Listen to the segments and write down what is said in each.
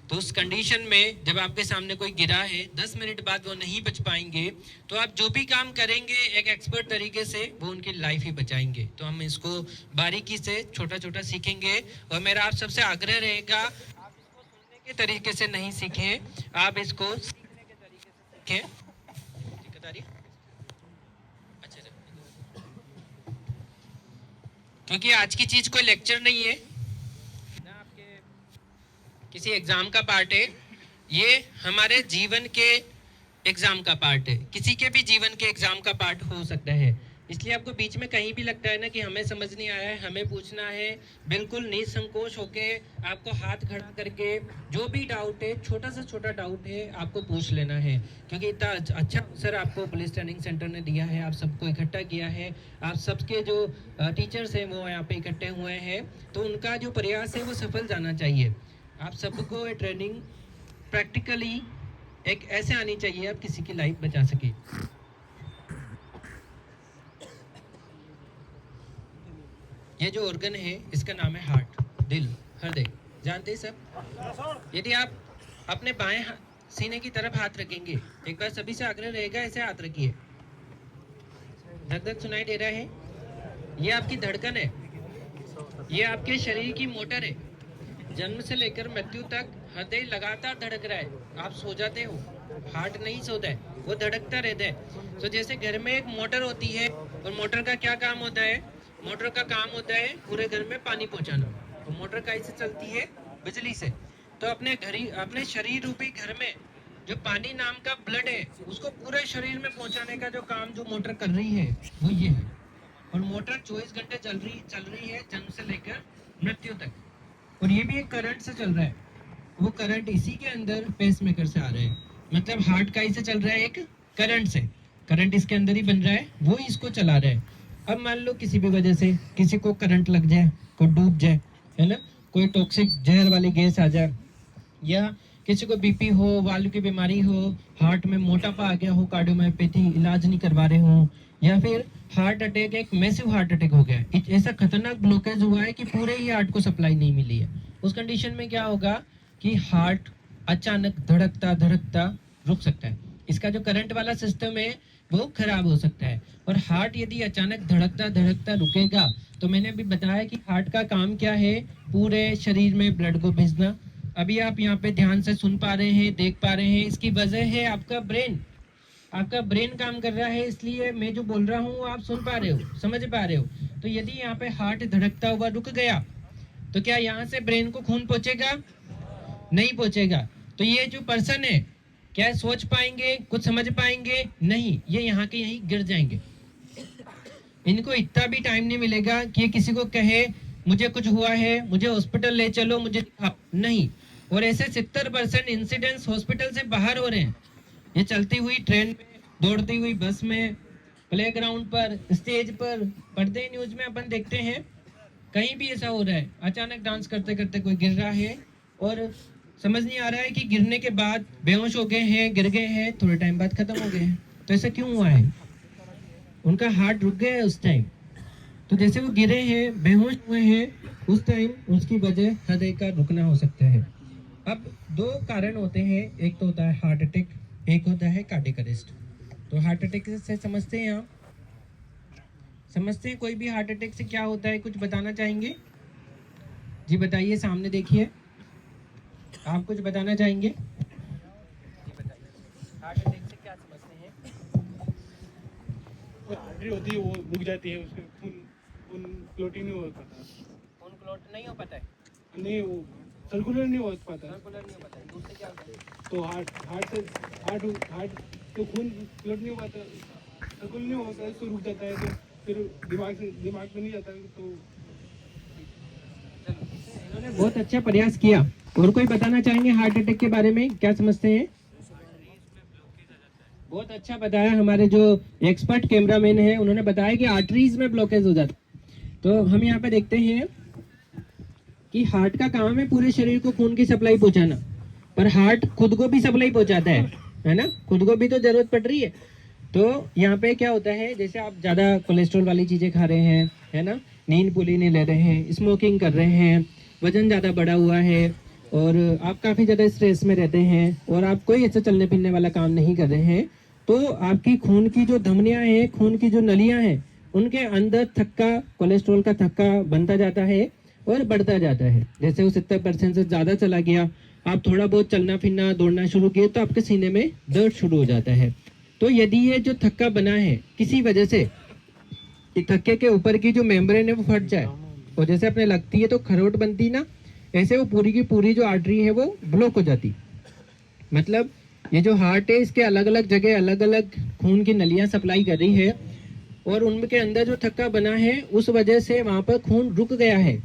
तो उस कंडीशन में जब आपके सामने कोई गिरा है, 10 मिनट बाद वो नहीं बच पाएंगे, तो आप जो भी काम करेंगे एक एक्सपर्ट तरीके से, वो उनकी लाइफ ही बचाएंगे। तो हम इसको बारीकी से छोटा छोटा सीखेंगे, और मेरा आप सबसे आग्रह रहेगा, आप इसको सुनने के तरीके से नहीं सीखें, आप इसको सीखने के तरीके से सीखें। दिक्कत आ रही है? अच्छा, क्योंकि आज की चीज कोई लेक्चर नहीं है ना, आपके किसी एग्जाम का पार्ट है, ये हमारे जीवन के एग्जाम का पार्ट है, किसी के भी जीवन के एग्जाम का पार्ट हो सकता है। इसलिए आपको बीच में कहीं भी लगता है ना कि हमें समझ नहीं आया है, हमें पूछना है, बिल्कुल निसंकोच होके आपको हाथ खड़ा करके जो भी डाउट है, छोटा से छोटा डाउट है, आपको पूछ लेना है। क्योंकि इतना अच्छा अवसर आपको पुलिस ट्रेनिंग सेंटर ने दिया है, आप सबको इकट्ठा किया है, आप सबके जो टीचर्स हैं वो यहाँ पे इकट्ठे हुए हैं, तो उनका जो प्रयास है वो सफल जाना चाहिए। आप सबको ट्रेनिंग प्रैक्टिकली एक ऐसे आनी चाहिए, आप किसी की लाइफ बचा सके। ये जो ऑर्गन है इसका नाम है हार्ट, दिल, हृदय, जानते हैं सब? यदि आप अपने बाएं सीने की तरफ हाथ रखेंगे, एक बार सभी से आग्रह रहेगा, ऐसे हाथ रखिए। धक धक सुनाई दे रहा है? ये आपकी धड़कन है, ये आपके शरीर की मोटर है। जन्म से लेकर मृत्यु तक हृदय लगातार धड़क रहा है। आप सो जाते हो, हार्ट नहीं सोता है, वो धड़कता रहता है। तो जैसे घर में एक मोटर होती है, और मोटर का क्या काम होता है? मोटर का काम होता है पूरे घर में पानी पहुंचाना। तो मोटर कैसे चलती है? बिजली से। तो अपने शरीर रूपी घर में जो पानी नाम का ब्लड है, उसको पूरे शरीर में पहुंचाने का जो काम जो मोटर कर रही है वो ये है। और मोटर 24 घंटे चल रही है, जन्म से लेकर मृत्यु तक। और ये भी एक करंट से चल रहा है, वो करंट इसी के अंदर पेसमेकर से आ रहा है। मतलब हार्ट का इसे चल रहा है एक करंट से, करंट इसके अंदर ही बन रहा है, वो इसको चला रहा है। अब मान लो किसी भी वजह से किसी को करंट लग जाए, कोई डूब जाए, है ना, कोई टॉक्सिक जहर वाली गैस आ जाए, या किसी को बीपी हो, वाल्व की बीमारी हो, हार्ट में मोटापा आ गया हो, कार्डियोमायोपैथी इलाज नहीं करवा रहे हो, या फिर हार्ट अटैक, एक मैसिव हार्ट अटैक हो गया, ऐसा खतरनाक ब्लॉकेज हुआ है कि पूरे ही हार्ट को सप्लाई नहीं मिली है। उस कंडीशन में क्या होगा कि हार्ट अचानक धड़कता धड़कता रुक सकता है। इसका जो करंट वाला सिस्टम है वो खराब हो सकता है। और हार्ट यदि अचानक धड़कता धड़कता रुकेगा, तो मैंने अभी बताया कि हार्ट का काम क्या है? पूरे शरीर में ब्लड को भेजना। अभी आप यहाँ पे ध्यान से सुन पा रहे हैं, देख पा रहे हैं, इसकी वजह है आपका ब्रेन। आपका ब्रेन काम कर रहा है, इसलिए मैं जो बोल रहा हूँ आप सुन पा रहे हो, समझ पा रहे हो। तो यदि यहाँ पे हार्ट धड़कता हुआ रुक गया, तो क्या यहाँ से ब्रेन को खून पहुंचेगा? नहीं पहुंचेगा। तो ये जो पर्सन है, क्या सोच पाएंगे, कुछ समझ पाएंगे? नहीं, ये यहाँ के यहीं गिर जाएंगे। इनको इतना भी टाइम नहीं मिलेगा कि ये किसी को कहे मुझे कुछ हुआ है, मुझे हॉस्पिटल ले चलो, मुझे नहीं। और ऐसे 70% इंसिडेंट्स हॉस्पिटल से बाहर हो रहे हैं। ये चलती हुई ट्रेन में, दौड़ती हुई बस में, प्लेग्राउंड पर, स्टेज पर, पर्दे न्यूज में अपन देखते हैं, कहीं भी ऐसा हो रहा है। अचानक डांस करते करते कोई गिर रहा है, और समझ नहीं आ रहा है कि गिरने के बाद बेहोश हो गए हैं, गिर गए हैं, थोड़े टाइम बाद खत्म हो गए हैं। तो ऐसा क्यों हुआ है? उनका हार्ट रुक गया है उस टाइम। तो जैसे वो गिरे हैं, बेहोश हुए हैं, उस टाइम उसकी वजह हृदय का रुकना हो सकता है। अब दो कारण होते हैं, एक तो होता है हार्ट अटैक, एक होता है कार्डियक अरेस्ट। तो हार्ट अटैक से समझते हैं आप? समझते हैं कोई भी हार्ट अटैक से क्या होता है? कुछ बताना चाहेंगे? जी बताइए, सामने देखिए, आप कुछ बताना चाहेंगे? हार्ट अटैक से क्या समझते हैं? आर्टरी होती है वो रुक जाती है, उसके खून क्लोट ही नहीं हो पाता। खून क्लॉट नहीं हो पाता है? नहीं, वो सर्कुलर नहीं हो पाता। सर्कुलर नहीं हो पाता है, दूसरे क्या होता है? तो हार्ट तो खून क्लोट नहीं हो पाता, सर्कुलर नहीं होता है, तो रुक जाता है। तो फिर दिमाग में नहीं जाता है। तो इन्होंने बहुत अच्छा प्रयास किया। और कोई बताना चाहेंगे हार्ट अटैक के बारे में, क्या समझते हैं? बहुत अच्छा बताया, हमारे जो एक्सपर्ट कैमरामैन हैं उन्होंने बताया कि आर्टरीज में ब्लॉकेज हो जाता है। तो हम यहाँ पे देखते हैं कि हार्ट का काम है पूरे शरीर को खून की सप्लाई पहुंचाना, पर हार्ट खुद को भी सप्लाई पहुंचाता है ना, खुद को भी तो जरूरत पड़ रही है। तो यहाँ पे क्या होता है, जैसे आप ज्यादा कोलेस्ट्रॉल वाली चीजें खा रहे हैं, है ना, नींद पूरी नहीं ले रहे हैं, स्मोकिंग कर रहे हैं, वजन ज्यादा बढ़ा हुआ है, और आप काफ़ी ज़्यादा स्ट्रेस में रहते हैं और आप कोई ऐसा चलने फिरने वाला काम नहीं कर रहे हैं, तो आपकी खून की जो धमनियाँ हैं, खून की जो नलियाँ हैं, उनके अंदर थक्का, कोलेस्ट्रॉल का थक्का बनता जाता है और बढ़ता जाता है। जैसे वो 70% से ज़्यादा चला गया, आप थोड़ा बहुत चलना फिरना दौड़ना शुरू किए तो आपके सीने में दर्द शुरू हो जाता है। तो यदि ये जो थक्का बना है किसी वजह से, कि थक्के के ऊपर की जो मेम्ब्रेन है वो फट जाए और जैसे अपने लगती है तो खरोट बनती ना, ऐसे वो पूरी की पूरी जो आर्टरी है वो ब्लॉक हो जाती। मतलब ये जो हार्ट है इसके अलग अलग जगह अलग अलग खून की नलियां सप्लाई कर रही है और उनके अंदर जो थक्का बना है उस वजह से वहां पर खून रुक गया है।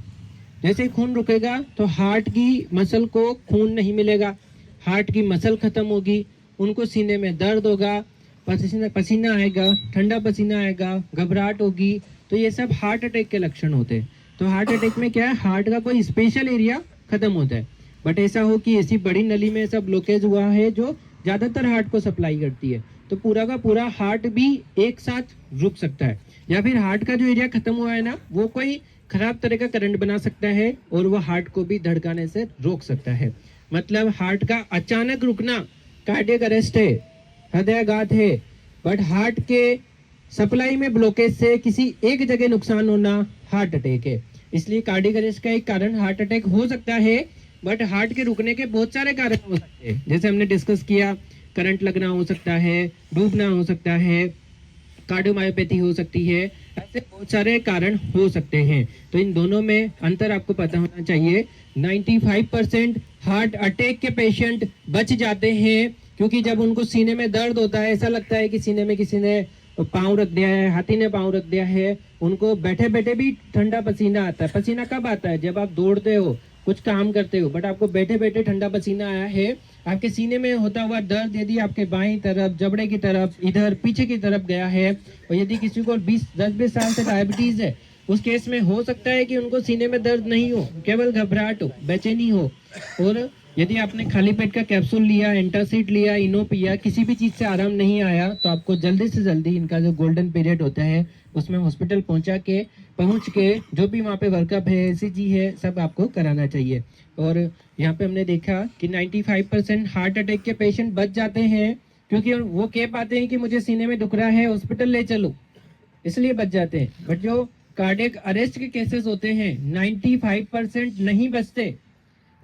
जैसे ही खून रुकेगा तो हार्ट की मसल को खून नहीं मिलेगा, हार्ट की मसल खत्म होगी, उनको सीने में दर्द होगा, पसीना पसीना आएगा, ठंडा पसीना आएगा, घबराहट होगी। तो ये सब हार्ट अटैक के लक्षण होते हैं। तो हार्ट अटैक में क्या है, हार्ट का कोई स्पेशल एरिया खत्म होता है। बट ऐसा हो कि ऐसी बड़ी नली में ऐसा ब्लॉकेज हुआ है जो ज़्यादातर हार्ट को सप्लाई करती है, तो पूरा का पूरा हार्ट भी एक साथ रुक सकता है। या फिर हार्ट का जो एरिया खत्म हुआ है ना, वो कोई खराब तरह का करंट बना सकता है और वो हार्ट को भी धड़काने से रोक सकता है। मतलब हार्ट का अचानक रुकना कार्डियक अरेस्ट है, हृदयाघात है। बट हार्ट के सप्लाई में ब्लॉकेज से किसी एक जगह नुकसान होना हार्ट अटैक है। इसलिए कार्डियक अरेस्ट का एक कारण हार्ट अटैक हो सकता है, बट हार्ट के रुकने के बहुत सारे कारण हो सकते हैं। जैसे हमने डिस्कस किया, करंट लगना हो सकता है, डूबना हो सकता है, कार्डियोमायोपैथी हो सकती है, ऐसे बहुत सारे कारण हो सकते हैं। तो इन दोनों में अंतर आपको पता होना चाहिए। 95% हार्ट अटैक के पेशेंट बच जाते हैं, क्योंकि जब उनको सीने में दर्द होता है, ऐसा लगता है कि सीने में किसी ने पाँव रख दिया है, हाथी ने पाँव रख दिया है, उनको बैठे बैठे भी ठंडा पसीना आता है। पसीना कब आता है, जब आप दौड़ते हो, कुछ काम करते हो, बट आपको बैठे बैठे ठंडा पसीना आया है। आपके सीने में होता हुआ दर्द यदि आपके बाईं तरफ, जबड़े की तरफ, इधर पीछे की तरफ गया है, और यदि किसी को 10-20 साल से डायबिटीज है, उस केस में हो सकता है कि उनको सीने में दर्द नहीं हो, केवल घबराहट हो, बेचैनी हो। और यदि आपने खाली पेट का कैप्सूल लिया, एंटासिड लिया, इनो पिया, किसी भी चीज से आराम नहीं आया, तो आपको जल्दी से जल्दी इनका जो गोल्डन पीरियड होता है उसमें हॉस्पिटल पहुंच के जो भी वहाँ पे वर्कअप है, ECG है, सब आपको कराना चाहिए। और यहाँ पे हमने देखा कि 95% हार्ट अटैक के पेशेंट बच जाते हैं, क्योंकि वो कह पाते हैं कि मुझे सीने में दुख रहा है, हॉस्पिटल ले चलो, इसलिए बच जाते हैं। बट जो कार्डियक अरेस्ट के केसेस होते हैं 95% नहीं बचते,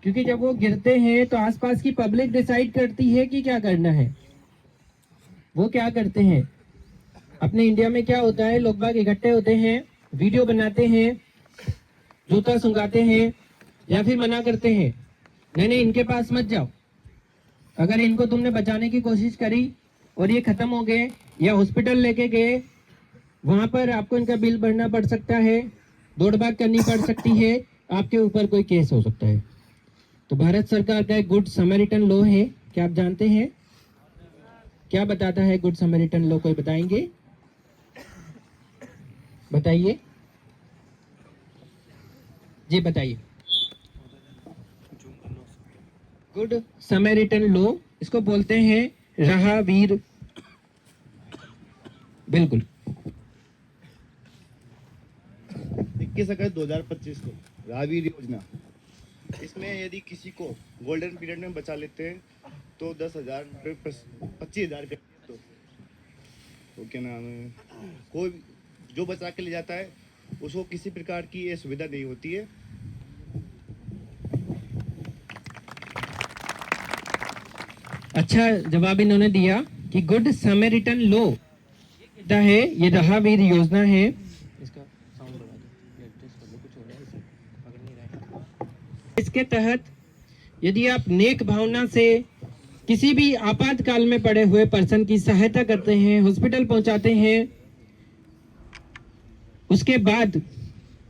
क्योंकि जब वो गिरते हैं तो आसपास की पब्लिक डिसाइड करती है कि क्या करना है। वो क्या करते हैं, अपने इंडिया में क्या होता है, लोग बाग इकट्ठे होते हैं, वीडियो बनाते हैं, जूता सुंघाते हैं, या फिर मना करते हैं, नहीं नहीं इनके पास मत जाओ। अगर इनको तुमने बचाने की कोशिश करी और ये खत्म हो गए या हॉस्पिटल लेके गए, वहां पर आपको इनका बिल भरना पड़ सकता है, दौड़ भाग करनी पड़ सकती है, आपके ऊपर कोई केस हो सकता है। तो भारत सरकार का एक गुड समैरिटन लॉ है, क्या आप जानते हैं? क्या बताता है गुड समैरिटन लॉ, कोई बताएंगे? बताइए जी, बताइए। गुड समैरिटन लॉ, इसको बोलते हैं राहवीर। बिल्कुल 21 अगस्त 2025 को राहवीर योजना, इसमें यदि किसी को गोल्डन पीरियड में बचा लेते हैं तो 10,000 25,000 तो क्या नाम है, कोई जो बचा के ले जाता है उसको किसी प्रकार की ये सुविधा नहीं होती है। अच्छा जवाब इन्होंने दिया कि गुड समैरिटन लॉ कहता है, ये राहवीर योजना है। इसका साउंड बढ़ा दो, एडजस्ट कर लो, कुछ हो रहा है इसे पकड़ नहीं रहा है। इसके तहत यदि आप नेक भावना से किसी भी आपातकाल में पड़े हुए पर्सन की सहायता करते हैं, हॉस्पिटल पहुंचाते हैं, उसके बाद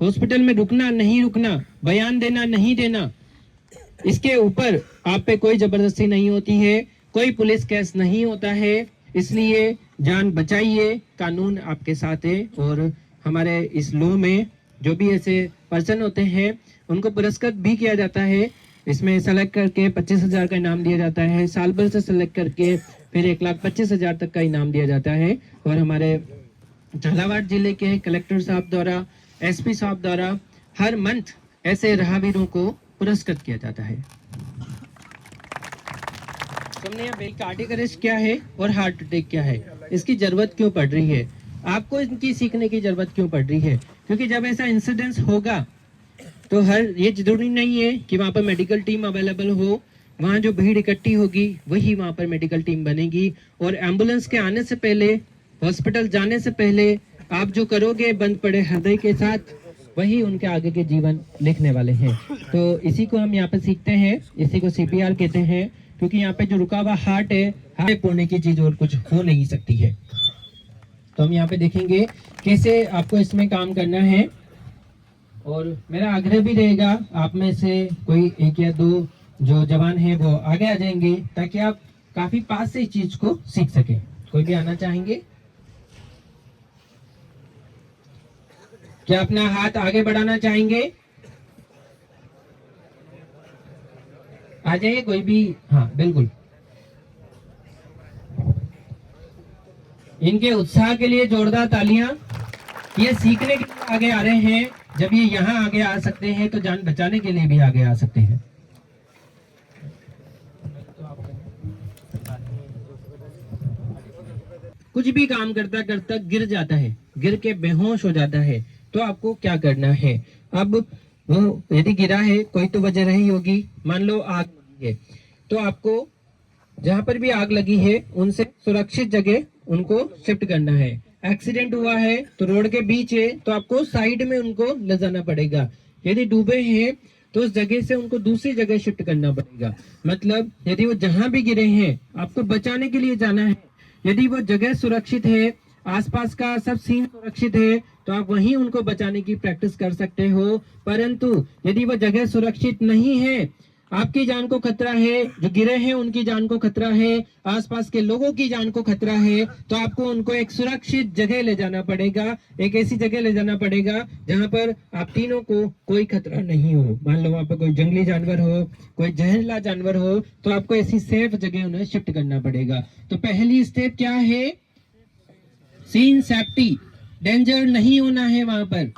हॉस्पिटल में रुकना नहीं रुकना, बयान देना नहीं देना, इसके ऊपर आप पे कोई जबरदस्ती नहीं होती है, कोई पुलिस केस नहीं होता है। इसलिए जान बचाइए, कानून आपके साथ है। और हमारे इस लॉ में जो भी ऐसे पर्सन होते हैं उनको पुरस्कृत भी किया जाता है। इसमें सेलेक्ट करके 25,000 का इनाम दिया जाता है, साल भर से सेलेक्ट करके फिर 1,25,000 तक का इनाम दिया जाता है। और हमारे झालावाड़ जिले के कलेक्टर साहब द्वारा, SP साहब द्वारा हर मंथ ऐसे राहवीरों को पुरस्कृत किया जाता है। तुमने यहाँ कार्डियक अरेस्ट क्या है और हार्ट अटैक क्या है, इसकी जरूरत क्यों पड़ रही है, आपको इनकी सीखने की जरूरत क्यों पड़ रही है। क्योंकि जब ऐसा इंसिडेंस होगा तो ये जरूरी नहीं है कि वहाँ पर मेडिकल टीम अवेलेबल हो, वहाँ जो भीड़ इकट्ठी होगी वही वहाँ पर मेडिकल टीम बनेगी। और एम्बुलेंस के आने से पहले, हॉस्पिटल जाने से पहले आप जो करोगे बंद पड़े हृदय के साथ, वही उनके आगे के जीवन लिखने वाले हैं। तो इसी को हम यहाँ पे सीखते हैं, इसी को CPR कहते हैं। क्योंकि यहाँ पे जो रुका हुआ हार्ट है, हार्ट होने की चीज और कुछ हो नहीं सकती है। तो हम यहाँ पे देखेंगे कैसे आपको इसमें काम करना है। और मेरा आग्रह भी रहेगा, आप में से कोई 1 या 2 जो जवान हैं वो आगे आ जाएंगे, ताकि आप काफी पास से इस चीज को सीख सकें। कोई भी आना चाहेंगे? क्या अपना हाथ आगे बढ़ाना चाहेंगे? आ जाइए कोई भी। हाँ बिल्कुल, इनके उत्साह के लिए जोरदार तालियां। ये सीखने के लिए आगे आ रहे हैं, जब ये यहाँ आगे आ सकते हैं तो जान बचाने के लिए भी आगे आ सकते हैं। कुछ भी काम करता करता गिर जाता है, गिर के बेहोश हो जाता है, तो आपको क्या करना है। अब वो यदि गिरा है, कोई तो वजह रही होगी, मान लो आग लगी है, तो आपको जहां पर भी आग लगी है उनसे सुरक्षित जगह उनको शिफ्ट करना है। एक्सीडेंट हुआ है तो रोड के बीच है, तो आपको साइड में उनको ले जाना पड़ेगा। यदि डूबे हैं तो उस जगह से उनको दूसरी जगह शिफ्ट करना पड़ेगा। मतलब यदि वो जहां भी गिरे हैं आपको बचाने के लिए जाना है। यदि वो जगह सुरक्षित है, आसपास का सब सीन सुरक्षित है, तो आप वहीं उनको बचाने की प्रैक्टिस कर सकते हो। परंतु यदि वो जगह सुरक्षित नहीं है, आपकी जान को खतरा है, जो गिरे हैं उनकी जान को खतरा है, आसपास के लोगों की जान को खतरा है, तो आपको उनको एक सुरक्षित जगह ले जाना पड़ेगा। एक ऐसी जगह ले जाना पड़ेगा जहां पर आप तीनों को कोई खतरा नहीं हो। मान लो वहां पर कोई जंगली जानवर हो, कोई जहरीला जानवर हो, तो आपको ऐसी सेफ जगह उन्हें शिफ्ट करना पड़ेगा। तो पहली स्टेप क्या है? Scene safety. डेंजर नहीं होना है, वहां पर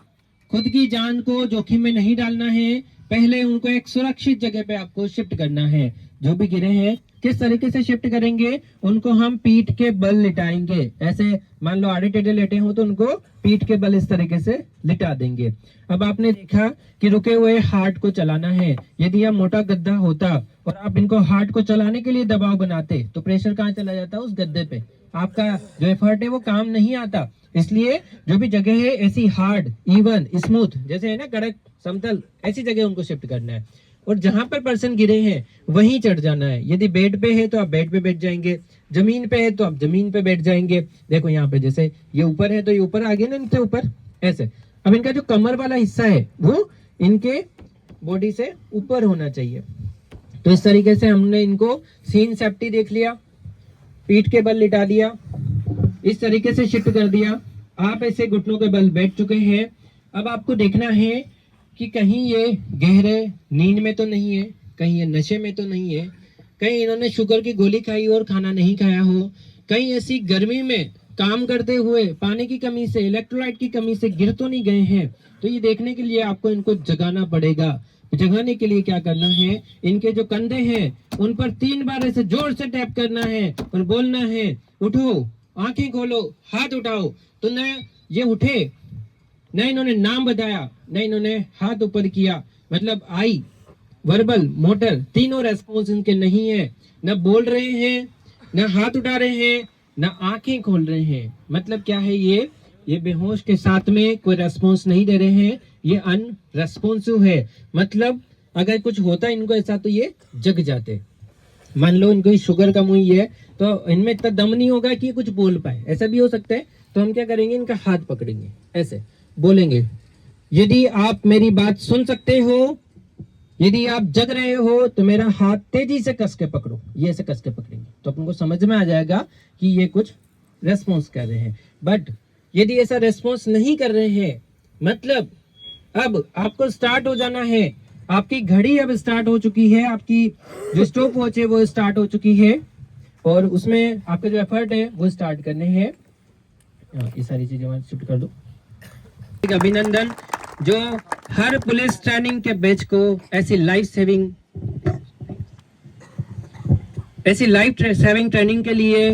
खुद की जान को जोखिम में नहीं डालना है। पहले उनको एक सुरक्षित जगह पे आपको शिफ्ट करना है। जो भी गिरे हैं किस तरीके से शिफ्ट करेंगे, उनको हम पीठ के बल लिटाएंगे। ऐसे मान लो आड़े टेढ़े लेटे हो तो उनको पीठ के बल इस तरीके से लिटा देंगे। अब आपने देखा कि रुके हुए हार्ट को चलाना है। यदि यह मोटा गद्दा होता और आप इनको हार्ट को चलाने के लिए दबाव बनाते, तो प्रेशर कहाँ चला जाता? उस गद्दे पे। आपका जो एफर्ट है वो काम नहीं आता। इसलिए जो भी जगह है ऐसी हार्ड, इवन, स्मूथ, जैसे है ना कड़क, समतल, ऐसी जगह उनको शिफ्ट करना है। और जहां पर पर्सन गिरे हैं वहीं चढ़ जाना है। यदि बेड पे है तो आप बेड पे बैठ जाएंगे, जमीन पे है तो आप जमीन पे बैठ जाएंगे। देखो यहाँ पे जैसे ये ऊपर है तो ये ऊपर आ गए ना, इनके ऊपर ऐसे। अब इनका जो कमर वाला हिस्सा है वो इनके बॉडी से ऊपर होना चाहिए। तो इस तरीके से हमने इनको सीन सेफ्टी देख लिया, पीठ के बल लिटा दिया, इस तरीके से शिफ्ट कर दिया। आप ऐसे घुटनों के बल बैठ चुके हैं। अब आपको देखना है कि कहीं ये गहरे नींद में तो नहीं है, कहीं ये नशे में तो नहीं है, कहीं इन्होंने शुगर की गोली खाई और खाना नहीं खाया हो, कहीं ऐसी गर्मी में काम करते हुए पानी की कमी से, इलेक्ट्रोलाइट की कमी से गिर तो नहीं गए हैं। तो ये देखने के लिए आपको इनको जगाना पड़ेगा। जगाने के लिए क्या करना है, इनके जो कंधे हैं उन पर 3 बार ऐसे जोर से टैप करना है और बोलना है, उठो, आंखें खोलो, हाथ उठाओ। तो न ये उठे, न इन्होंने नाम बताया, न इन्होंने हाथ ऊपर किया। मतलब आई, वर्बल, मोटर, तीनों रेस्पॉन्स इनके नहीं है। न बोल रहे हैं, न हाथ उठा रहे हैं, न आंखें खोल रहे हैं। मतलब क्या है, ये बेहोश के साथ में कोई रेस्पॉन्स नहीं दे रहे हैं, ये अनरेस्पॉन्सिव है। मतलब अगर कुछ होता इनको ऐसा तो ये जग जाते। मान लो इनको शुगर कम हुई है तो इनमें इतना दम नहीं होगा कि ये कुछ बोल पाए, ऐसा भी हो सकता है। तो हम क्या करेंगे, इनका हाथ पकड़ेंगे, ऐसे बोलेंगे, यदि आप मेरी बात सुन सकते हो, यदि आप जग रहे हो तो मेरा हाथ तेजी से कस के पकड़ो। ये ऐसे कस के पकड़ेंगे तो अपन को समझ में आ जाएगा कि ये कुछ रेस्पॉन्स कर रहे हैं। बट यदि ऐसा रेस्पॉन्स नहीं कर रहे हैं, मतलब अब आपको स्टार्ट हो जाना है। आपकी घड़ी अब स्टार्ट हो चुकी है, आपकी जो स्टॉप वॉच है वो स्टार्ट हो चुकी है, और उसमें आपका जो एफर्ट है वो स्टार्ट करने हैं। ये सारी चीजें शिफ्ट कर दो। अभिनंदन जो हर पुलिस ट्रेनिंग के बैच को ऐसी लाइफ सेविंग ऐसी लाइफ सेविंग ट्रेनिंग के लिए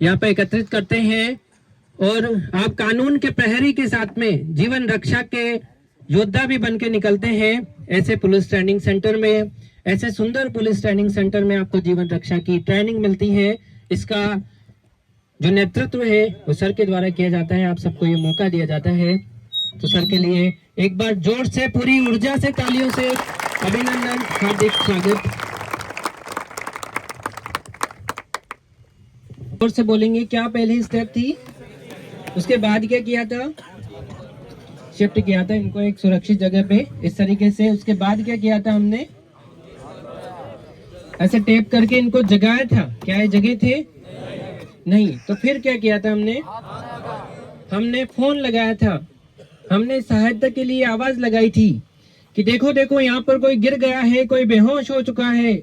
यहाँ पे एकत्रित करते हैं और आप कानून के प्रहरी के साथ में जीवन रक्षा के योद्धा भी बन के निकलते हैं। ऐसे पुलिस ट्रेनिंग सेंटर में, ऐसे सुंदर पुलिस ट्रेनिंग सेंटर में आपको जीवन रक्षा की ट्रेनिंग मिलती है। इसका जो नेतृत्व है वो सर के द्वारा किया जाता है। आप सबको ये मौका दिया जाता है, तो सर के लिए एक बार जोर से, पूरी ऊर्जा से, तालियों से अभिनंदन, हार्दिक स्वागत। जोर से बोलेंगे। क्या पहली स्टेप थी, उसके बाद क्या किया था? शिफ्ट किया था इनको एक सुरक्षित जगह पे इस तरीके से। उसके बाद क्या किया था हमने? ऐसे टेप करके इनको जगाया था। क्या ये जगह थे? नहीं। तो फिर क्या किया था हमने? हमने फोन लगाया था। हमने सहायता के लिए आवाज लगाई थी कि देखो देखो यहाँ पर कोई गिर गया है, कोई बेहोश हो चुका है,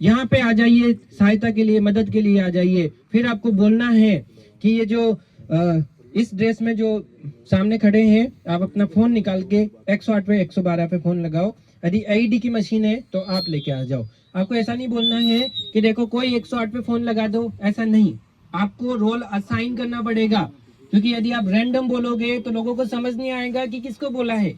यहाँ पे आ जाइए, सहायता के लिए, मदद के लिए आ जाइए। फिर आपको बोलना है कि ये जो इस ड्रेस में जो सामने खड़े हैं, आप अपना फोन निकाल के 108 पे 112 पे फोन लगाओ। यदि आईडी की मशीन है तो आप लेके आ जाओ। आपको ऐसा नहीं बोलना है कि देखो कोई 108 पे फोन लगा दो, ऐसा नहीं। आपको रोल असाइन करना पड़ेगा, क्योंकि यदि आप रैंडम बोलोगे तो लोगों को समझ नहीं आएगा कि किसको बोला है।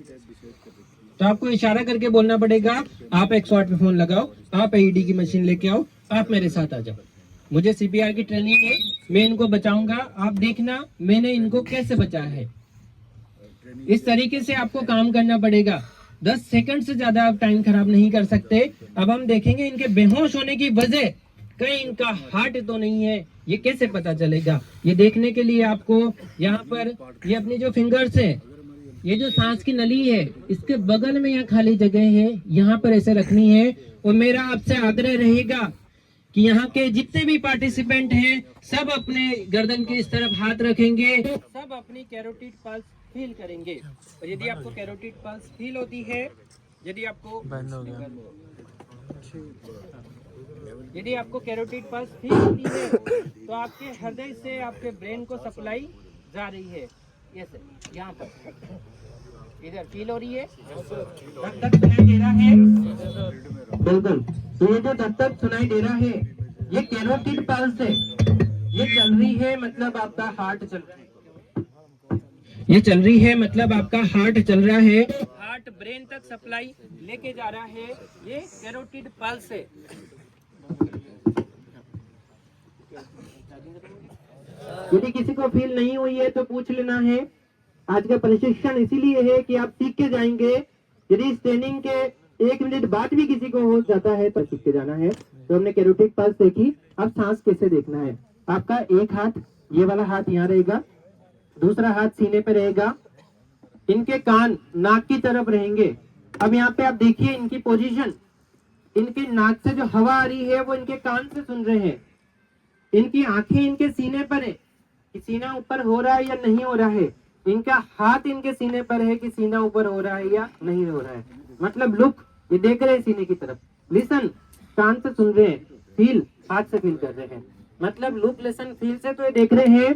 तो आपको इशारा करके बोलना पड़ेगा, आप 108 पे फोन लगाओ, आप आईडी की मशीन लेके आओ, आप मेरे साथ आ जाओ। मुझे सीपीआर की ट्रेनिंग है, मैं इनको बचाऊंगा, आप देखना मैंने इनको कैसे बचाया है। इस तरीके से आपको काम करना पड़ेगा। 10 सेकंड से ज्यादा आप टाइम खराब नहीं कर सकते। अब हम देखेंगे इनके बेहोश होने की वजह। कहीं इनका हार्ट तो नहीं है, ये कैसे पता चलेगा? ये देखने के लिए आपको यहाँ पर ये अपनी जो फिंगर्स है, ये जो सांस की नली है, इसके बगल में यहाँ खाली जगह है, यहाँ पर ऐसे रखनी है। और मेरा आपसे आग्रह रहेगा कि यहाँ के जितने भी पार्टिसिपेंट हैं, सब अपने गर्दन के इस तरफ हाथ रखेंगे, सब अपनी कैरोटिड पल्स फील करेंगे। और यदि आपको कैरोटिड पल्स फील होती है, यदि आपको कैरोटिड पल्स फील होती है, तो आपके हृदय से आपके ब्रेन को सप्लाई जा रही है। यस, यहाँ पर इधर फील हो रही है, धक धक सुनाई दे रहा है। बिल्कुल। तो ये जो धक धक सुनाई दे रहा है, ये कैरोटिड पल्स है। ये चल रही है मतलब आपका हार्ट चल रहा है। ये चल रही है मतलब आपका हार्ट चल रहा है। हार्ट ब्रेन तक सप्लाई लेके जा रहा है, ये कैरोटिड पल्स है। यदि किसी को फील नहीं हुई है तो पूछ लेना है। आज का प्रशिक्षण इसीलिए है कि आप सीख के जाएंगे। यदि इस ट्रेनिंग के 1 मिनट बाद भी किसी को हो जाता है तो सीख के जाना है। तो हमने कैरोटिड पल्स देखी। अब सांस कैसे देखना है। आपका एक हाथ, ये वाला हाथ यहाँ रहेगा, दूसरा हाथ सीने पे रहेगा, इनके कान नाक की तरफ रहेंगे। अब यहाँ पे आप देखिए इनकी पोजीशन, इनके नाक से जो हवा आ रही है वो इनके कान से सुन रहे हैं। इनकी आंखें इनके सीने पर है कि सीना ऊपर हो रहा है या नहीं हो रहा है। इनका हाथ इनके सीने पर है कि सीना ऊपर हो रहा है या नहीं हो रहा है। मतलब लुक, ये देख रहे हैं सीने की तरफ। लिसन, कान से सुन रहे हैं। फील, हाथ से फील कर रहे हैं। मतलब लुक, लिसन, फील से तो ये देख रहे हैं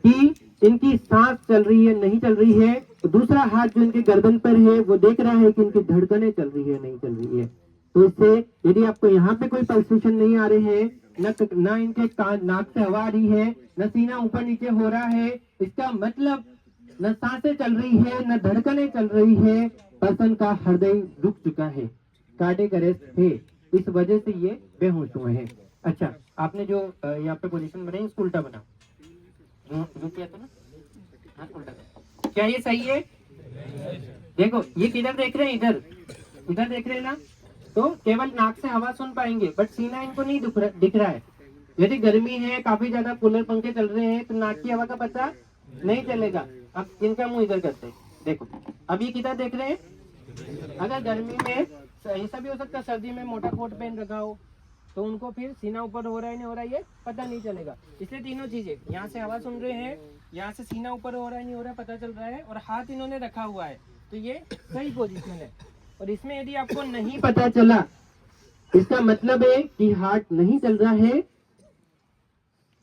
कि इनकी सांस चल रही है नहीं चल रही है। तो दूसरा हाथ जो इनके गर्दन पर है वो देख रहा है कि इनकी धड़कनें चल रही है नहीं चल रही है। तो इससे यदि आपको यहाँ पे कोई पल्सेशन नहीं आ रहे हैं, न इनके कान, नाक से हवा आ रही है, न सीना ऊपर नीचे हो रहा है, इसका मतलब न सांसें चल रही है, न धड़कनें चल रही है, पर्सन का हृदय रुक चुका है, कार्डियक अरेस्ट है। इस वजह से ये बेहोश हुए हैं। अच्छा, आपने जो यहाँ पे पोजीशन बनाई इसको उल्टा बनाओ। किया था ना? हाँ, उल्टा। क्या ये सही है? देखो ये किधर देख रहे हैं? इधर देख रहे हैं ना? तो केवल नाक से हवा सुन पाएंगे, बट सीना इनको नहीं दिख रहा है। यदि गर्मी है, काफी ज्यादा कूलर पंखे चल रहे हैं, तो नाक की हवा का पता नहीं चलेगा। अब इनका मुंह इधर करते हैं, देखो अब ये किधर देख रहे हैं? अगर गर्मी में ऐसा भी हो सकता है, सर्दी में मोटा कोट पहन रखा हो तो उनको फिर सीना ऊपर हो रहा है नहीं हो रहा है ये पता नहीं चलेगा। इसलिए तीनों चीजें, यहाँ से हवा सुन रहे हैं, यहाँ से सीना ऊपर हो रहा है नहीं हो रहा है पता चल रहा है, और हाथ इन्होंने रखा हुआ है, तो ये सही पोजीशन है। और इसमें यदि आपको नहीं पता चला, इसका मतलब है कि हार्ट नहीं चल रहा है,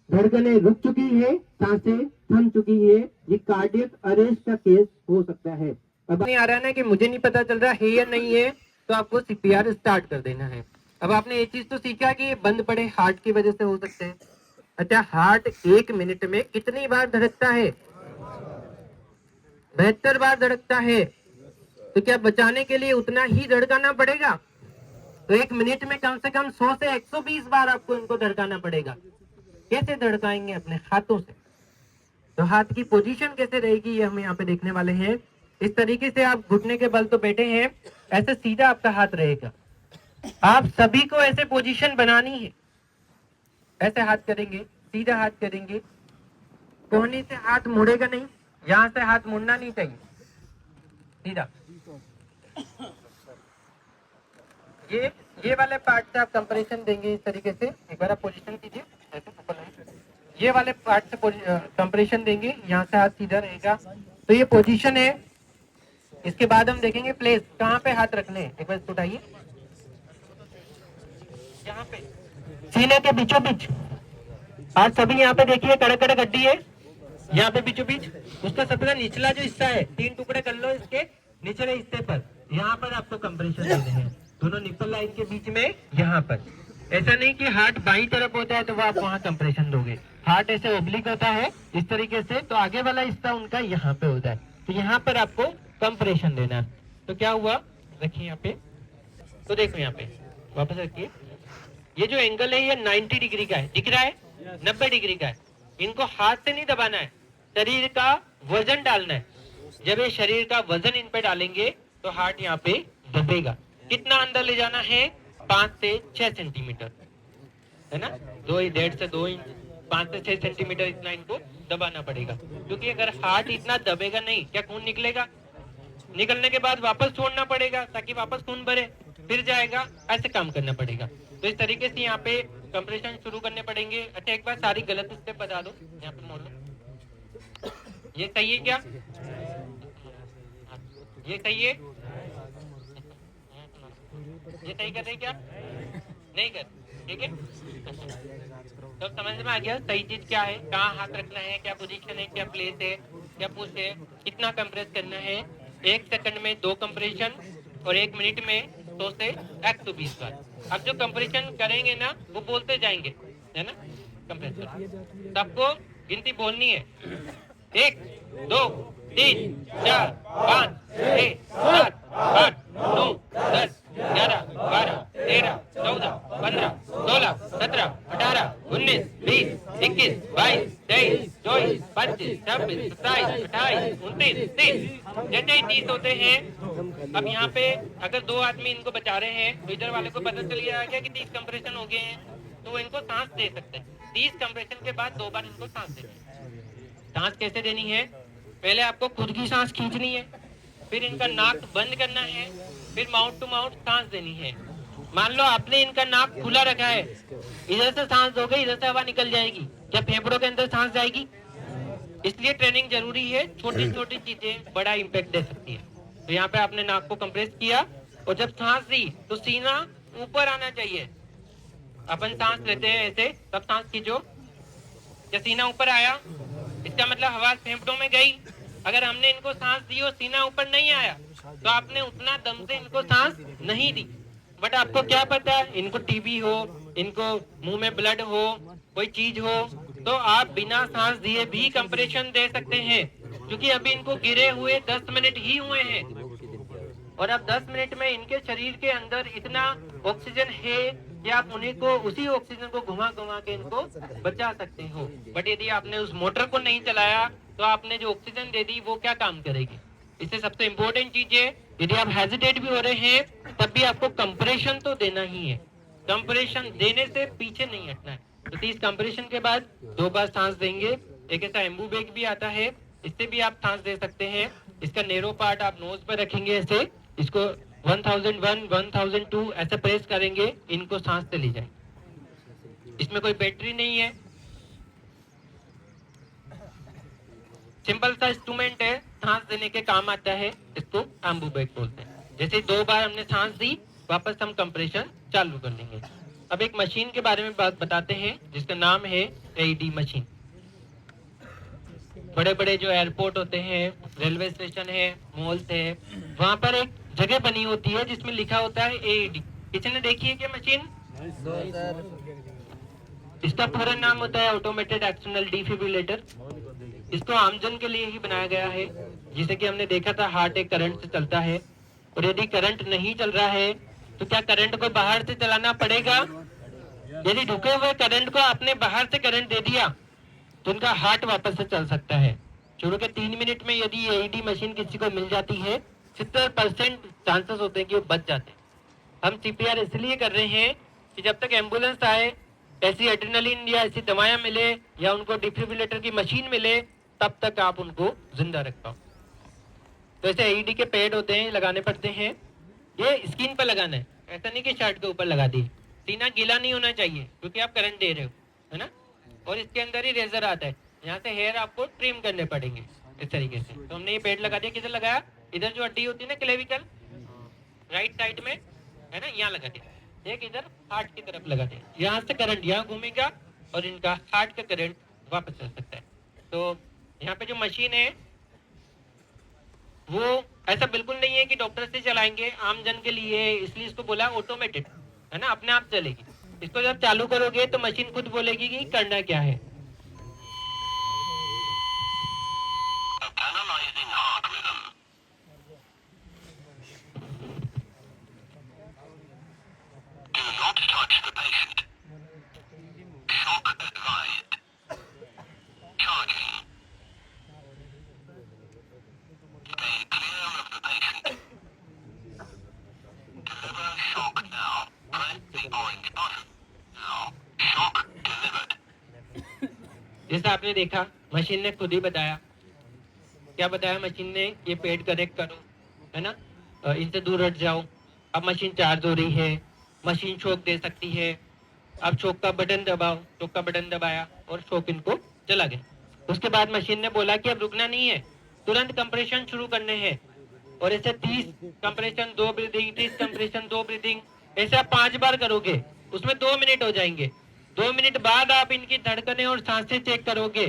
धड़कनें रुक चुकी है, सांसें थम चुकी है, ये कार्डियक अरेस्ट का केस हो सकता है। अब नहीं आ रहा है ना कि मुझे नहीं पता चल रहा है या नहीं है, तो आपको सीपीआर स्टार्ट कर देना है। अब आपने ये चीज तो सीखा कि ये बंद पड़े हार्ट की वजह से हो सकते हैं। अच्छा, हार्ट 1 मिनट में कितनी बार धड़कता है? 72 बार धड़कता है। तो क्या बचाने के लिए उतना ही धड़काना पड़ेगा? तो 1 मिनट में कम से कम 100 से 120 बार आपको इनको धड़काना पड़ेगा। कैसे धड़काएंगे? अपने हाथों से। तो हाथ की पोजीशन कैसे रहेगी ये हम यहाँ पे देखने वाले हैं। इस तरीके से आप घुटने के बल तो बैठे हैं, ऐसे सीधा आपका हाथ रहेगा। आप सभी को ऐसे पोजीशन बनानी है। ऐसे हाथ करेंगे, सीधा हाथ करेंगे, कोहनी से हाथ मुड़ेगा नहीं, यहां से हाथ मुड़ना नहीं चाहिए, सीधा। ये वाले पार्ट से आप कंप्रेशन देंगे इस तरीके से। एक बार आप पोजीशन कीजिए, ऐसे ऊपर नहीं। ये वाले पार्ट से कंप्रेशन देंगे, यहाँ से हाथ सीधा रहेगा। तो ये पोजीशन है। इसके बाद हम देखेंगे प्लेस, कहाँ पे हाथ रखने हैं। एक बार उठाइए, यहाँ पे सीने के बीचों बीच। आज सभी यहाँ पे देखिए, कड़क कड़क हड्डी है यहाँ पे बीचों बीच। उसका सबसे निचला जो हिस्सा है, 3 टुकड़े कर लो इसके निचले हिस्से पर, यहाँ पर आपको कंप्रेशन देने हैं, दोनों निप्पल लाइन के बीच में, यहाँ पर। ऐसा नहीं कि हार्ट बाईं तरफ होता है तो वो आप वहाँ कंप्रेशन दोगे। हार्ट ऐसे ओब्लिक होता है इस तरीके से, तो आगे वाला हिस्सा उनका यहाँ पे होता है, तो यहाँ पर आपको कंप्रेशन देना है। तो क्या हुआ, रखिए यहाँ पे। तो देखो यहाँ पे वापस रखिए, ये जो एंगल है ये 90 डिग्री का है, दिख रहा है, 90 डिग्री का है। इनको हाथ से नहीं दबाना है, शरीर का वजन डालना है। जब ये शरीर का वजन इन पे डालेंगे तो हार्ट यहाँ पे दबेगा। कितना अंदर ले जाना है? 5 से 6 सेंटीमीटर, है ना, 1.5 से 2 इंच, 5 से 6 सेंटीमीटर इतना इनको दबाना पड़ेगा। क्योंकि अगर हार्ट इतना दबेगा नहीं, क्या खून निकलेगा? निकलने के बाद वापस छोड़ना पड़ेगा ताकि वापस खून भरे, फिर जाएगा, ऐसे काम करना पड़ेगा। तो इस तरीके से यहाँ पे कंप्रेशन शुरू करने पड़ेंगे। अच्छा, एक बार सारी गलत स्टेप बता दो, यहाँ पे मोड़ लो। ये सही है क्या? ये सही है? ये सही कर रहे क्या? नहीं कर, ठीक है। तो समझ में आ गया सही चीज क्या है, कहाँ हाथ रखना है, क्या पोजीशन है, क्या प्लेस है, क्या पुश है, कितना कंप्रेस करना है। 1 सेकंड में 2 कंप्रेशन और 1 मिनट में 100 से 120 बार। अब जो कंप्रेशन करेंगे ना वो बोलते जाएंगे, है ना, कंप्रेशन। सबको गिनती बोलनी है, 1 2 3 4 5 6 7 8 9 10 11 12 13 14 15 16 17 18 19 20 21 22 23 24 25 26 27 28 29 30। जैसे ही 30 होते हैं, अब यहाँ पे अगर 2 आदमी इनको बचा रहे हैं तो इधर वाले को पता चल गया कि 30 कंप्रेशन हो गए हैं, तो वो इनको सांस दे सकते हैं। 30 कंप्रेशन के बाद 2 बार इनको सांस देनी है। सांस कैसे देनी है? पहले आपको खुद की सांस खींचनी है, फिर इनका नाक बंद करना है, फिर माउथ टू माउथ सांस देनी है। मान लो आपने इनका नाक खुला रखा है, इधर से सांस दोगे, इधर से हवा निकल जाएगी, क्या फेफड़ों के अंदर सांस जाएगी? इसलिए ट्रेनिंग जरूरी है। छोटी छोटी चीजें बड़ा इम्पैक्ट दे सकती है। तो यहाँ पे आपने नाक को कंप्रेस किया और जब सांस दी तो सीना ऊपर आना चाहिए। अपन सांस लेते हैं ऐसे, तब सांस खींचो, जब सीना ऊपर आया इसका मतलब हवा फेफड़ों में गई। अगर हमने इनको सांस दी और सीना ऊपर नहीं आया तो आपने उतना दम से इनको सांस नहीं दी। बट आपको क्या पता, इनको टीबी हो, इनको मुंह में ब्लड हो, कोई चीज हो, तो आप बिना सांस दिए भी कंप्रेशन दे सकते हैं। क्योंकि अभी इनको गिरे हुए 10 मिनट ही हुए हैं और अब 10 मिनट में इनके शरीर के अंदर इतना ऑक्सीजन है कि आप उन्हीं को, उसी ऑक्सीजन को घुमा घुमा के इनको बचा सकते हो। बट यदि आपने उस मोटर को नहीं चलाया तो आपने जो ऑक्सीजन दे दी वो क्या काम करेगी? इससे सबसे इम्पोर्टेंट चीज है, यदि आप हेजिटेट भी हो रहे हैं तब भी आपको कंप्रेशन तो देना ही है। कंप्रेशन देने से पीछे नहीं हटना है। तो 30 कंप्रेशन के बाद 2 बार सांस देंगे। एक ऐसा एम्बू बैग भी आता है, इससे भी आप सांस दे सकते हैं। इसका नेरो पार्ट आप नोज पर रखेंगे ऐसे, इसको 1001 1002 ऐसे प्रेस करेंगे, इनको सांस से ली जाए। इसमें कोई बैटरी नहीं है, सिंपल सा इंस्ट्रूमेंट है, सांस देने के काम आता है। इसको एम्बू बैग बोलते हैं। जैसे 2 बार हमने सांस दी, वापस हम कंप्रेशन चालू कर देंगे। अब एक मशीन के बारे में बात बताते हैं जिसका नाम है AED मशीन। बड़े बड़े जो एयरपोर्ट होते हैं, रेलवे स्टेशन है, मॉल्स है, वहां पर एक जगह बनी होती है जिसमें लिखा होता है AED। किसी ने देखी है क्या मशीन? इसका पूरा नाम होता है ऑटोमेटेड एक्सटर्नल डिफिब्रिलेटर। इसको आमजन के लिए ही बनाया गया है। जिसे कि हमने देखा था हार्ट एक करंट से चलता है, और यदि करंट नहीं चल रहा है तो क्या करंट को बाहर से चलाना पड़ेगा? यदि रुके हुए करंट को आपने बाहर से करंट दे दिया तो उनका हार्ट वापस से चल सकता है। शुरू के 3 मिनट में यदि एईडी मशीन किसी को मिल जाती है, 70% चांसेस होते हैं कि वो बच जाते हैं। हम सीपीआर इसलिए कर रहे हैं कि जब तक एम्बुलेंस आए, ऐसी एड्रेनलिन या ऐसी दवाएं मिले या उनको डिफिब्रिलेटर की मशीन मिले, तब तक आप उनको जिंदा रख पाओ। तो ऐसे एईडी के पैड होते हैं, लगाने पड़ते हैं। ये स्किन पर लगाना है, ऐसा नहीं कि शर्ट के ऊपर लगा दिए। सीना गीला नहीं होना चाहिए क्योंकि आप करंट दे रहे हो, है ना। और इसके अंदर ही रेजर आता है, यहाँ से हेयर आपको ट्रिम करने पड़ेंगे इस तरीके से। तो हमने ये पैड लगा दिया। किधर लगाया? इधर जो हड्डी होती है ना क्लेविकल, राइट साइड में, है ना, यहाँ लगा दिया। एक इधर हार्ट की तरफ लगा दिया। यहाँ से करंट यहाँ घूमेगा और इनका हार्ट का करंट वापस चल सकता है। तो यहाँ पे जो मशीन है वो ऐसा बिल्कुल नहीं है कि डॉक्टर से चलाएंगे, आम जन के लिए, इसलिए इसको बोला ऑटोमेटेड, है ना, अपने आप चलेगी। इसको जब चालू करोगे तो मशीन खुद बोलेगी कि करना क्या है। जैसा आपने देखा, मशीन ने खुद ही बताया। क्या बताया मशीन ने? ये पेड कनेक्ट करो, है ना, इनसे दूर हट जाओ। अब मशीन चार्ज हो रही है, मशीन शॉक दे सकती है। अब शॉक का बटन दबाओ, शॉक का बटन दबाया और शॉक इनको चला गया। उसके बाद मशीन ने बोला कि अब रुकना नहीं है, तुरंत कंप्रेशन शुरू करने हैं। और ऐसे 30 कंप्रेशन 2 ब्रीदिंग, 30 कंप्रेशन 2 ब्रीदिंग, ऐसे आप 5 बार करोगे, उसमें 2 मिनट हो जाएंगे। 2 मिनट बाद आप इनकी धड़कनें और सांसें चेक करोगे।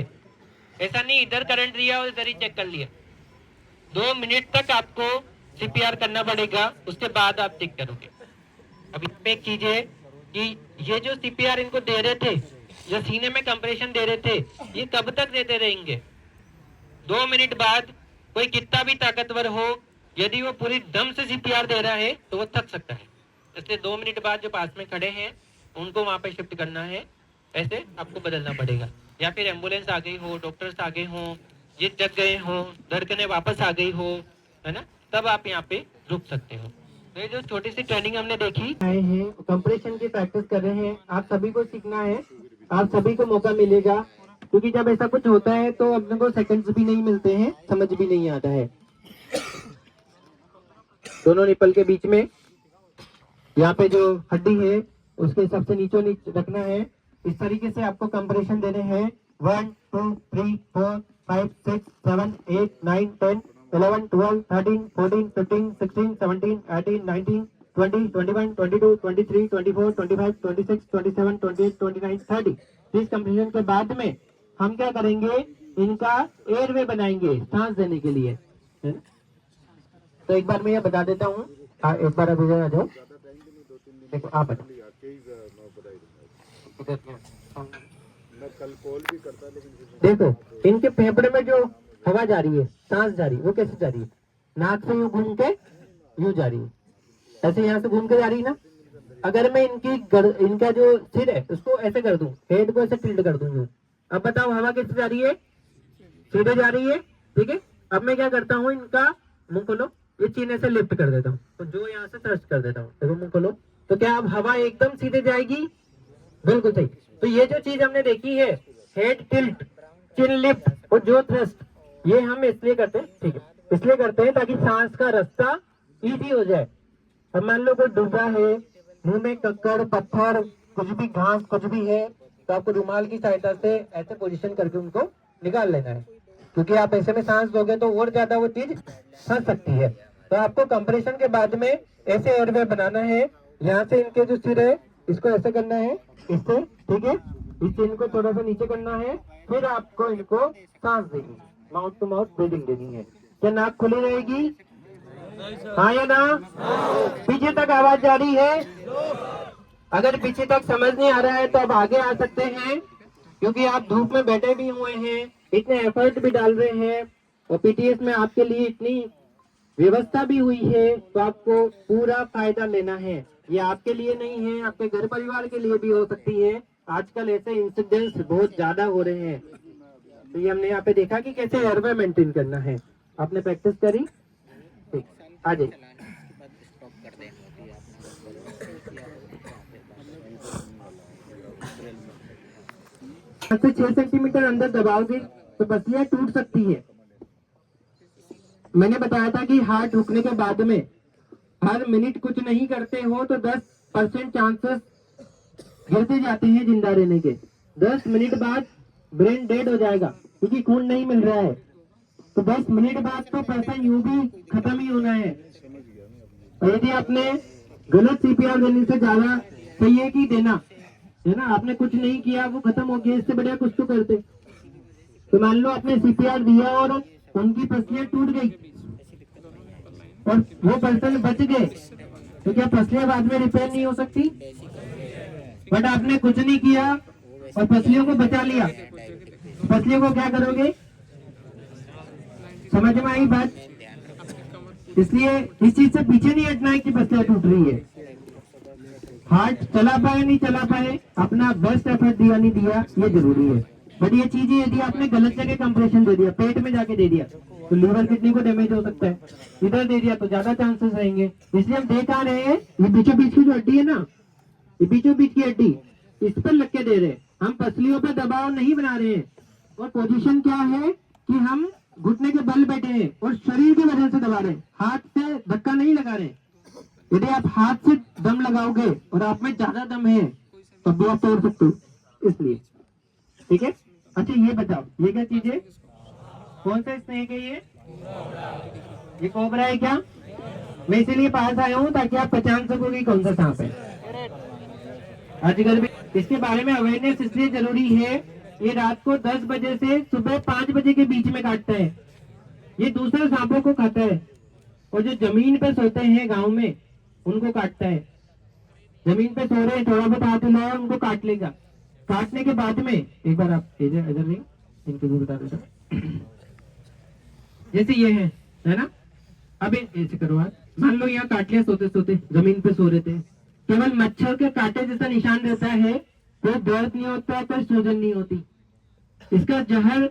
ऐसा नहीं इधर करंट दिया और इधर ही चेक कर लिया। 2 मिनट तक आपको सीपीआर करना पड़ेगा, उसके बाद आप चेक करोगे। अब इसमें एक चीज है कि ये जो सीपीआर इनको दे रहे थे, जो सीने में कंप्रेशन दे रहे थे, ये कब तक देते रहेंगे? 2 मिनट बाद कोई कितना भी ताकतवर हो, यदि वो पूरी दम से सीपीआर दे रहा है तो वो थक सकता है। इसलिए 2 मिनट बाद जो पास में खड़े हैं उनको वहां पे शिफ्ट करना है, ऐसे आपको बदलना पड़ेगा। या फिर एम्बुलेंस आ गई हो, डॉक्टर्स आ गए हो, ये जग गए हो, धड़कनें वापस आ गई हो, है ना, तब आप यहाँ पे रुक सकते हो। तो ये जो छोटी सी ट्रेनिंग हमने देखी, आए हैं कंप्रेशन की प्रैक्टिस कर रहे हैं। आप सभी को सीखना है, आप सभी को मौका मिलेगा, क्योंकि जब ऐसा कुछ होता है तो अपने को सेकंड्स भी नहीं मिलते हैं, समझ भी नहीं आता है। दोनों निपल के बीच में यहाँ पे जो हड्डी है उसके सबसे नीचों नीचे रखना है। इस तरीके से आपको कंप्रेशन देने हैं। 1 2 3 4 5 6 7 8 9 10 11 12 13 14 15 16 17 18 19 20 21 22 23 24 25 26 27 28 29 30। इस कंप्रेशन के बाद में हम क्या करेंगे, इनका एयरवे बनाएंगे सांस देने के लिए, है ना? तो एक बार मैं ये बता देता हूँ। एक बार अभी आ जाओ, देखो आप देखो इनके फेफड़े में जो हवा जा रही है, सांस जा रही है, वो कैसे जा रही है? नाक से यूं घूम के यूं जा रही है, ऐसे यहाँ से घूम के जा रही है ना। अगर मैं इनका जो सिर है उसको ऐसे कर दूं, हेड को ऐसे टिल्ट कर दूं, अब बताओ हवा कैसे जा रही है? सीधे जा रही है, ठीक है। अब मैं क्या करता हूँ, इनका मुंह खोलो, ये चीने से लिफ्ट कर देता हूँ, तो जो यहाँ से थ्रस्ट कर देता हूँ, देखो मुंह खोलो, तो क्या अब हवा एकदम सीधे जाएगी? बिल्कुल सही। तो ये जो चीज हमने देखी है, हेड टिल्ट, चिन लिफ्ट और जो थ्रस्ट, ये हम इसलिए करते हैं, ठीक है, इसलिए करते हैं ताकि सांस का रास्ता इजी हो जाए। अब मान लो कोई डूबा है, मुंह में कक्कड़ पत्थर कुछ भी घास कुछ भी है, तो आपको रुमाल की सहायता से ऐसे पोजीशन करके उनको निकाल लेना है, क्योंकि आप ऐसे में सांस दोगे तो और ज्यादा वो चीज फंस सकती है। तो आपको कंप्रेशन के बाद में ऐसे एयरवे बनाना है। यहाँ से इनके जो सिर है इसको ऐसे करना है, इससे, ठीक है, इससे इनको थोड़ा सा नीचे करना है, फिर आपको इनको सांस देनी, माउथ टू माउथ ब्रीदिंग देनी है। क्या नाक खुली रहेगी? हाँ या ना? पीछे तक आवाज जा रही है? अगर पीछे तक समझ नहीं आ रहा है तो आप आगे आ सकते हैं, क्योंकि आप धूप में बैठे भी हुए हैं, इतने एफर्ट भी डाल रहे हैं और पीटीएस में आपके लिए इतनी व्यवस्था भी हुई है, तो आपको पूरा फायदा लेना है। ये आपके लिए नहीं है, आपके घर परिवार के लिए भी हो सकती है। आजकल ऐसे इंसिडेंट्स बहुत ज्यादा हो रहे हैं, तो ये हमने यहाँ पे देखा कि कैसे एयरवे मेंटेन करना है। आपने प्रैक्टिस करी? ठीक, आ जाइए। 5 से 6 सेंटीमीटर अंदर दबाओगे तो पसलियां टूट सकती है। मैंने बताया था कि हार्ट रुकने के बाद में हर मिनट कुछ नहीं करते हो तो 10% चांसेस गिरते जाते हैं जिंदा रहने के। 10 मिनट बाद ब्रेन डेड हो जाएगा क्योंकि खून नहीं मिल रहा है। तो 10 मिनट बाद तो पर्सन यूं भी खत्म ही होना है। और यदि आपने गलत सीपीआर देने से ज्यादा सही है कि देना है ना, आपने कुछ नहीं किया, वो खत्म हो गया, इससे बढ़िया कुछ तो करते। तो मान लो आपने सीपीआर दिया और उनकी पसलियां टूट गई और वो पर्सन बच गए, तो क्या पसलियां बाद में रिपेयर नहीं हो सकती? बट आपने कुछ नहीं किया और पसलियों को बचा लिया, पसलियों को क्या करोगे? समझ में आई बात? इसलिए इस चीज से पीछे नहीं हटना है कि पसलियां टूट रही है। हार्ट चला पाए नहीं चला पाए, अपना बेस्ट एफर्ट दिया नहीं दिया, ये जरूरी है। बट ये चीजें यदि आपने गलत जगह कंप्रेशन दे दिया, पेट में जाके दे दिया, तो लीवर किडनी को डैमेज हो सकता है। इधर दे दिया तो ज्यादा चांसेस रहेंगे। इसलिए हम देख आ रहे हैं, ये बीचों बीच की जो हड्डी है ना, ये बीचों बीच की हड्डी, इस पर लग के दे रहे हैं। हम पसलियों पर दबाव नहीं बना रहे हैं। और पोजीशन क्या है कि हम घुटने के बल बैठे हैं और शरीर की वजह से दबा रहे हैं, हाथ से धक्का नहीं लगा रहे। यदि आप हाथ से दम लगाओगे और आप में ज्यादा दम है तो भी आप तोड़ सकते हो, इसलिए। ठीक है? अच्छा ये बताओ, ये क्या चीज है? कौन सा स्नेक है ये कोबरा है क्या? मैं इसीलिए पास आया हूँ ताकि आप पहचान सको कि कौन सा सांप है। आजकल भी इसके बारे में अवेयरनेस इसलिए जरूरी है, ये रात को 10 बजे से सुबह 5 बजे के बीच में काटता है। ये दूसरे सांपों को खाता है और जो जमीन पे सोते हैं गांव में उनको काटता है। जमीन पे सो रहे हैं, थोड़ा बहुत हाथ हिलाया, उनको काट लेगा। काटने के बाद में एक बार आप इधर नहीं, इनको भी बता देता। जैसे ये है ना, अब ऐसे करो आप, मान लो यहाँ काट लिया सोते सोते, जमीन पे सो रहे थे, केवल मच्छर के कांटे जैसा निशान रहता है, कोई दर्द नहीं होता, कोई सूजन नहीं होती। इसका जहर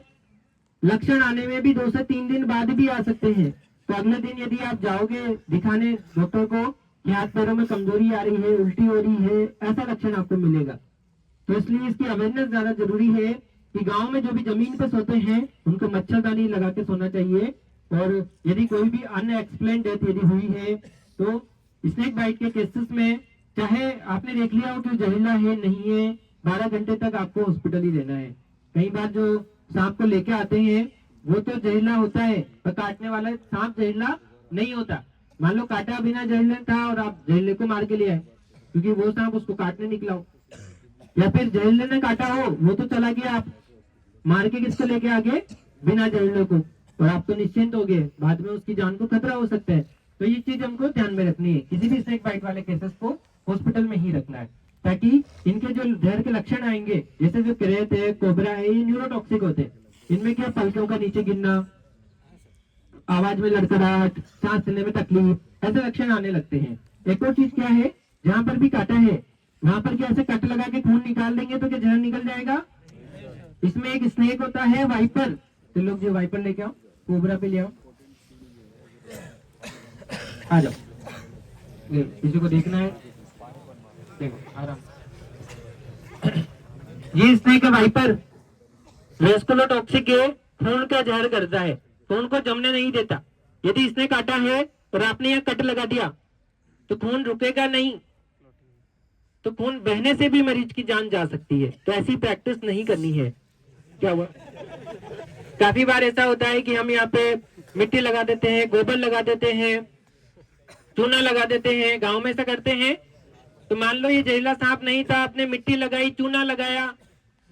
लक्षण आने में भी 2 से 3 दिन बाद भी आ सकते हैं। तो अगले दिन यदि आप जाओगे दिखाने डॉक्टर को कि हाथ पैरों में कमजोरी आ रही है, उल्टी हो रही है, ऐसा लक्षण आपको मिलेगा। तो इसलिए इसकी अवेयरनेस ज्यादा जरूरी है कि गांव में जो भी जमीन पे सोते हैं उनको मच्छरदानी लगा के सोना चाहिए। और यदि कोई भी अनएक्सप्लेन डेथ यदि हुई है तो स्नेक बाइट के केसेस में चाहे आपने देख लिया हो कि जहरीला है नहीं है, 12 घंटे तक आपको हॉस्पिटल ही रहना है। कई बार जो सांप को लेके आते हैं वो तो जहरीला होता है, पर काटने वाला सांप जहरीला नहीं होता। मान लो काटा बिना जहरीले था और आप जहरीले को मार के ले आए क्योंकि वो सांप उसको काटने निकला हो, या फिर जहरीले ने काटा हो, वो तो चला गया, आप मार के किसको लेके आगे? बिना जहरीले को, और आप तो निश्चिंत हो गए, बाद में उसकी जान को खतरा हो सकता है। तो ये चीज हमको ध्यान में रखनी है, किसी भी स्नेक बाइट वाले केसेस को हॉस्पिटल में ही रखना है, ताकि इनके जो जहर के लक्षण आएंगे, जैसे जो क्रेत है, कोबरा है, ये न्यूरोटॉक्सिक होते हैं। इनमें क्या पलकों का नीचे गिरना, आवाज में लड़खड़ाहट, सांस लेने में तकलीफ, ऐसे लक्षण आने लगते हैं। एक और चीज क्या है, जहाँ पर भी काटा है वहां पर क्या ऐसे कट लगा के खून निकाल देंगे तो क्या जहर निकल जाएगा? इसमें एक स्नेक होता है वाइपर, तो लोग जो वाइपर लेके आओ, कोबरा पे ले आओ, आ जाओ, किसी को देखना है देखो आराम। ये स्नेक है वाइपर, रेस्कुलोटॉक्सिक है, खून का जहर करता है, खून को जमने नहीं देता। यदि इसने काटा है और आपने यहाँ कट लगा दिया तो खून रुकेगा नहीं, तो खून बहने से भी मरीज की जान जा सकती है। तो ऐसी प्रैक्टिस नहीं करनी है। क्या हुआ? काफी बार ऐसा होता है कि हम यहाँ पे मिट्टी लगा देते हैं, गोबर लगा देते हैं, चूना लगा देते हैं, गांव में ऐसा करते हैं। तो मान लो ये जहरीला सांप नहीं था, आपने मिट्टी लगाई, चूना लगाया,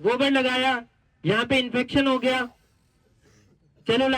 गोबर लगाया, यहाँ पे इन्फेक्शन हो गया, चलो